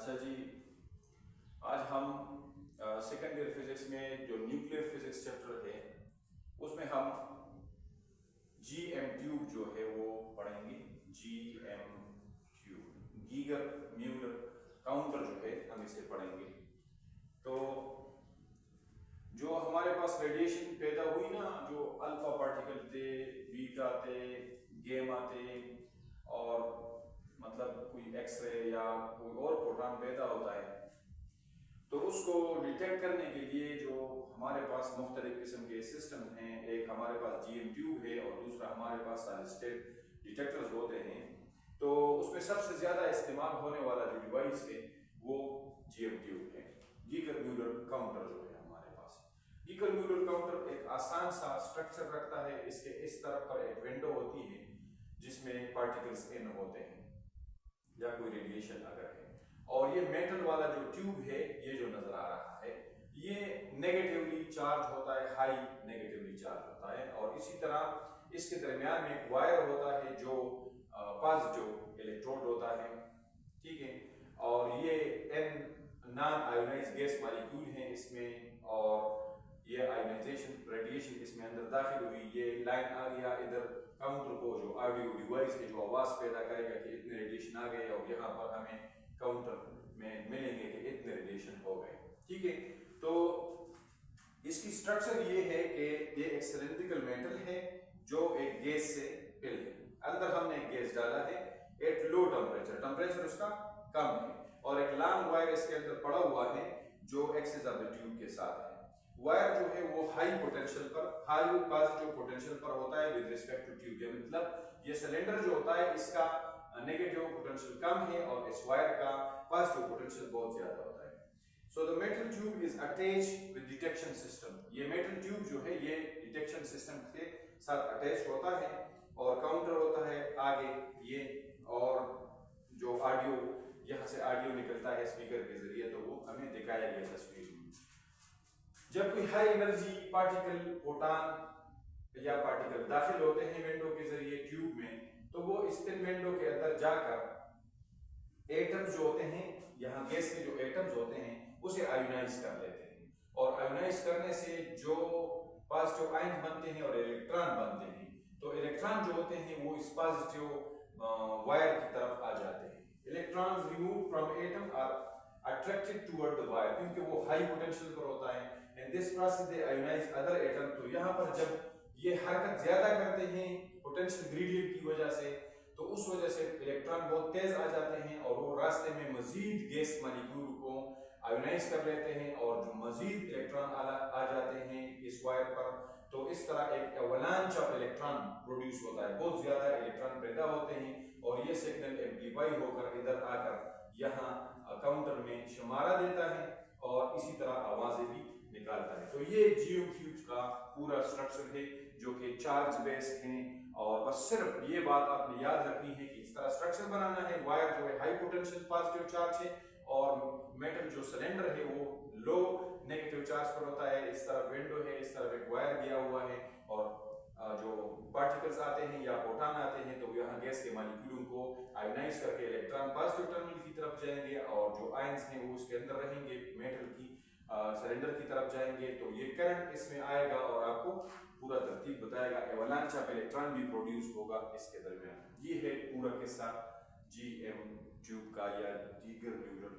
अच्छा जी, आज हम सेकेंड ईयर फिजिक्स में जो न्यूक्लियर फिजिक्स चैप्टर है उसमें हम जीएम ट्यूब जो है वो पढ़ेंगे। GM tube, Geiger Muller counter जो है हम इसे पढ़ेंगे। तो जो हमारे पास रेडिएशन पैदा हुई ना, जो अल्फा पार्टिकल थे, बीटा थे, गेमा थे, और मतलब कोई एक्सरे या कोई और प्रोटॉन पैदा होता है, तो उसको डिटेक्ट करने के लिए जो हमारे पास मुख्तलिफ किस्म के सिस्टम हैं, एक हमारे पास जीएम ट्यूब है और दूसरा हमारे पास सॉलिड स्टेट डिटेक्टर्स होते हैं। तो उसमें सबसे ज़्यादा इस्तेमाल होने वाला जो डिवाइस है वो जीएम ट्यूब है। गीगर म्यूलर काउंटर जो है हमारे पास, गीगर म्यूलर काउंटर एक आसान सा स्ट्रक्चर रखता है। इसके इस तरफ पर एक विंडो होती है जिसमें पार्टिकल्स इन होते हैं या कोई रेडिएशन अगर है, और ये मेटल वाला जो ट्यूब है, ये जो नजर आ रहा है, ये नेगेटिवली चार्ज होता है, हाई नेगेटिवली चार्ज होता है। और इसी तरह इसके दरमियान में एक वायर होता है जो पॉजिटिव इलेक्ट्रोड होता है, ठीक है। और ये an non ionize gas molecule है इसमें, और ये आयोनाइजेशन रेडिएशन इसमें अंदर दाखिल हुई, ये लाइन आ गया इधर काउंटर को, जो ऑडियो डिवाइस है जो आवाज पैदा करेगा कि इतने रेडिएशन आ गए, और यहाँ पर हमें काउंटर में मिलेंगे कि इतने रेडिएशन हो गए, ठीक है। तो इसकी स्ट्रक्चर ये है कि ये एक सिलिंड्रिकल मेटल है जो एक गैस से फिल है। अंदर हमने एक गैस डाला है एट लो टेम्परेचर, टेम्परेचर उसका कम है, और एक लॉन्ग वायर इसके अंदर पड़ा हुआ है जो एक्सिस ऑफ द ट्यूब के साथ है। वायर जो है वो हाई पोटेंशियल पर, हाई पॉजिटिव पोटेंशियल पर होता है विद रिस्पेक्ट टू ट्यूब। मतलब ये सिलेंडर जो होता है इसका नेगेटिव पोटेंशियल कम है और इस वायर का पॉजिटिव पोटेंशियल बहुत ज्यादा होता है। So the metal tube is attached with detection system. ये मेटल ट्यूब जो है ये डिटेक्शन सिस्टम के साथ अटैच होता है, और काउंटर होता है आगे ये, और जो ऑडियो, यहाँ से ऑडियो निकलता है स्पीकर के जरिए, तो वो हमें दिखाया गया तस्वीर में। जब कोई हाई एनर्जी पार्टिकल, प्रोटॉन या पार्टिकल दाखिल होते हैं विंडो के जरिए ट्यूब में, तो वो इस विंडो के अंदर जाकर एटम्स जो होते हैं, यहाँ गैस के जो एटम्स होते हैं उसे आयोनाइज कर लेते हैं, और आयोनाइज करने से जो पॉजिटिव आयन बनते हैं और इलेक्ट्रॉन बनते हैं, तो इलेक्ट्रॉन जो होते हैं वो इस पॉजिटिव वायर की तरफ आ जाते हैं। Electrons remove from atom are attracted toward the wire, क्योंकि वो हाई पोटेंशियल पर होता है, and this process they ionize other atom. तो यहाँ पर जब ये हरकत ज्यादा करते हैं पोटेंशियल ग्रेडियंट की वजह से, तो उस वजह से इलेक्ट्रॉन बहुत तेज आ जाते हैं और वो रास्ते में मजीद गैस मॉलिक्यूल को आयोनाइज कर लेते हैं, और जो मजीद इलेक्ट्रॉन आ जाते हैं इस वायर पर, तो इस तरह एक एवलांच ऑफ इलेक्ट्रॉन प्रोड्यूस होता है, बहुत ज्यादा इलेक्ट्रॉन पैदा होते हैं, और ये सिग्नल एम्प्लीफाई होकर इधर आकर यहाँ काउंटर में शुमारा देता है और इसी तरह आवाजें भी निकालता है। तो ये जीएम ट्यूब का पूरा स्ट्रक्चर है जो कि चार्ज बेस्ड है, और बस सिर्फ ये बात आपने याद रखनी है कि इस तरह स्ट्रक्चर बनाना है। वायर जो है हाई पोटेंशियल पॉजिटिव चार्ज है, और मेटल जो सिलेंडर है वो लो नेगेटिव चार्ज पर होता है। इस तरफ विंडो है, इस तरफ एक वायर दिया हुआ है, और जो पार्टिकल्स आते हैं या प्रोटॉन आते हैं तो यहाँ गैस के मॉलिक्यूलों को आयोनाइज करके इलेक्ट्रॉन पॉजिटिव टर्मिनल की तरफ जाएंगे, और जो आयंस हैं वो उसके अंदर रहेंगे, मेटल की सिलेंडर की तरफ जाएंगे, तो ये करंट इसमें आएगा और आपको पूरा तरतीब बताएगा। एवलांच ऑफ इलेक्ट्रॉन भी प्रोड्यूस होगा इसके दरमियान। ये है पूरा किस्सा जीएम ट्यूब का या गीगर म्यूलर